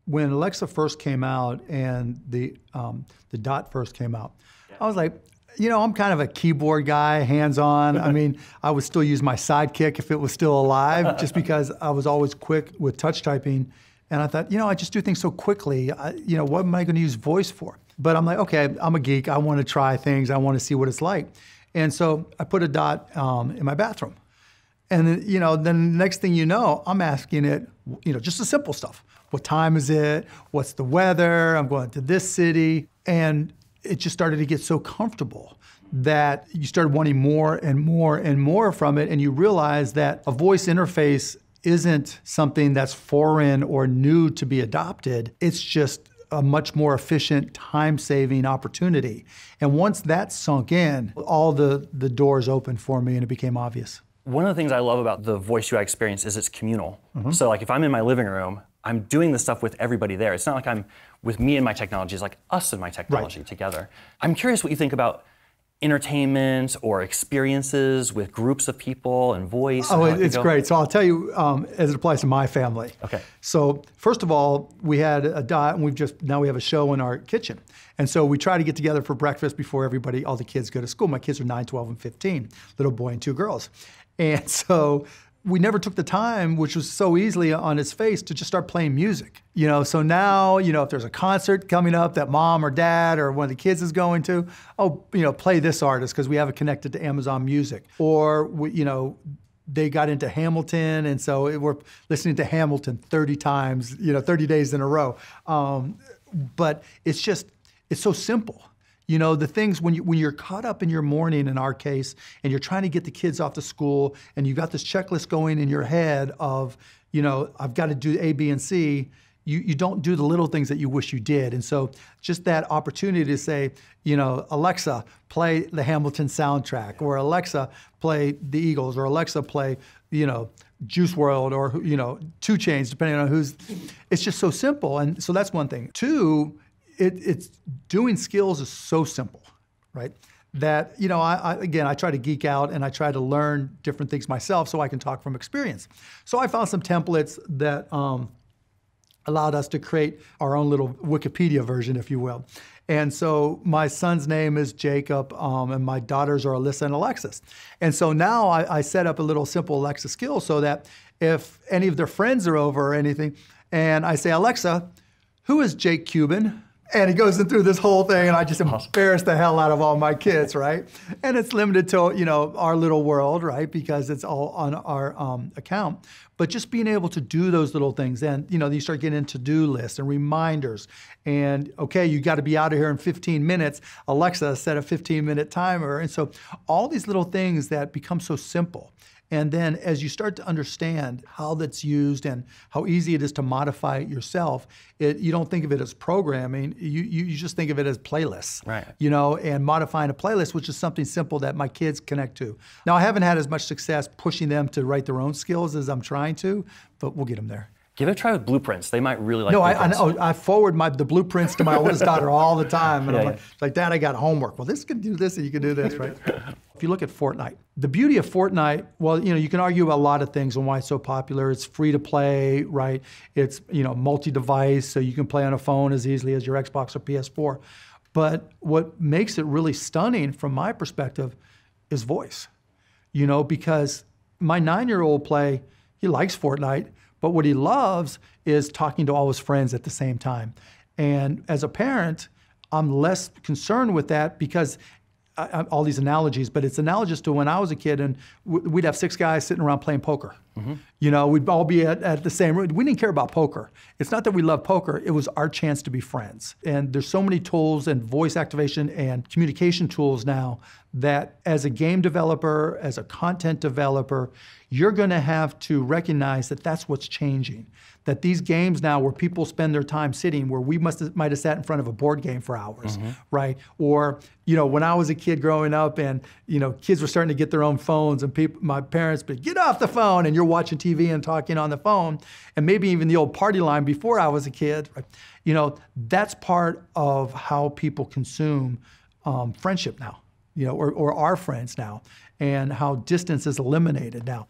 When Alexa first came out and the Dot first came out, I was like, I'm kind of a keyboard guy, hands-on. I mean, I would still use my Sidekick if it was still alive, just because I was always quick with touch typing. And I thought, I just do things so quickly. What am I going to use voice for? But I'm like, okay, I'm a geek. I want to try things. I want to see what it's like. And so I put a Dot in my bathroom. And then, the next thing you know, I'm asking it, just the simple stuff. What time is it? What's the weather? I'm going to this city. And it just started to get so comfortable that you started wanting more and more and more from it. And you realize that a voice interface isn't something that's foreign or new to be adopted. It's just a much more efficient, time-saving opportunity. And once that sunk in, all the doors opened for me and it became obvious. One of the things I love about the voice UI experience is it's communal. So like if I'm in my living room, I'm doing this stuff with everybody there. It's not like I'm with me and my technology, it's like us and my technology together. I'm curious what you think about entertainment or experiences with groups of people and voice. Oh, it's great. So I'll tell you as it applies to my family. Okay. So first of all, we had a Dot and now we have a show in our kitchen. And so we try to get together for breakfast before all the kids go to school. My kids are 9, 12, and 15, little boy and 2 girls. And so we never took the time, which was so easily on its face, to just start playing music. So now, if there's a concert coming up that mom or dad or one of the kids is going to, play this artist because we have it connected to Amazon Music. Or, they got into Hamilton, and so we're listening to Hamilton 30 times, 30 days in a row. But it's so simple. The things when you're caught up in your morning, in our case, and you're trying to get the kids off to school, and you've got this checklist going in your head of, I've got to do A, B, and C, you don't do the little things that you wish you did. And so just that opportunity to say, Alexa, play the Hamilton soundtrack, or Alexa, play the Eagles, or Alexa, play, Juice WRLD, or, 2 Chainz, depending on it's just so simple. And so that's one thing. 2, it's doing skills is so simple, right? That, I try to geek out and I try to learn different things myself so I can talk from experience. So I found some templates that allowed us to create our own little Wikipedia version, if you will. And so my son's name is Jacob, and my daughters are Alyssa and Alexis. And so now I set up a little simple Alexa skill so that if any of their friends are over or anything, and I say, Alexa, who is Jake Cuban? And he goes through this whole thing, and I just embarrass the hell out of all my kids, right? And it's limited to, our little world, right? Because it's all on our account. But just being able to do those little things, and you start getting into to-do lists and reminders. And okay, you got to be out of here in 15 minutes. Alexa, set a 15-minute timer. And so all these little things that become so simple. And then as you start to understand how that's used and how easy it is to modify it yourself, you don't think of it as programming, you just think of it as playlists. Right. And modifying a playlist, which is something simple that my kids connect to. Now, I haven't had as much success pushing them to write their own skills as I'm trying to, but we'll get them there. Give it a try with blueprints. They might really like blueprints. I forward the blueprints to my oldest daughter all the time. And I'm like, Dad, I got homework. Well, this can do this and you can do this, right? If you look at Fortnite, the beauty of Fortnite, well, you can argue about a lot of things and why it's so popular. It's free to play, right? It's, multi-device, so you can play on a phone as easily as your Xbox or PS4. But what makes it really stunning from my perspective is voice. Because my 9-year-old he likes Fortnite, but what he loves is talking to all his friends at the same time. And as a parent, I'm less concerned with that because all these analogies, but it's analogous to when I was a kid and we'd have 6 guys sitting around playing poker. We'd all be at the same room. We didn't care about poker. It's not that we love poker, it was our chance to be friends. And there's so many tools and voice activation and communication tools now that as a game developer, as a content developer, you're gonna have to recognize that that's what's changing. That these games now where people spend their time sitting, where we might have sat in front of a board game for hours, right? Or, when I was a kid growing up and, kids were starting to get their own phones and my parents would get off the phone and you're watching TV and talking on the phone, and maybe even the old party line before I was a kid, right? That's part of how people consume friendship now, or are friends now, and how distance is eliminated now.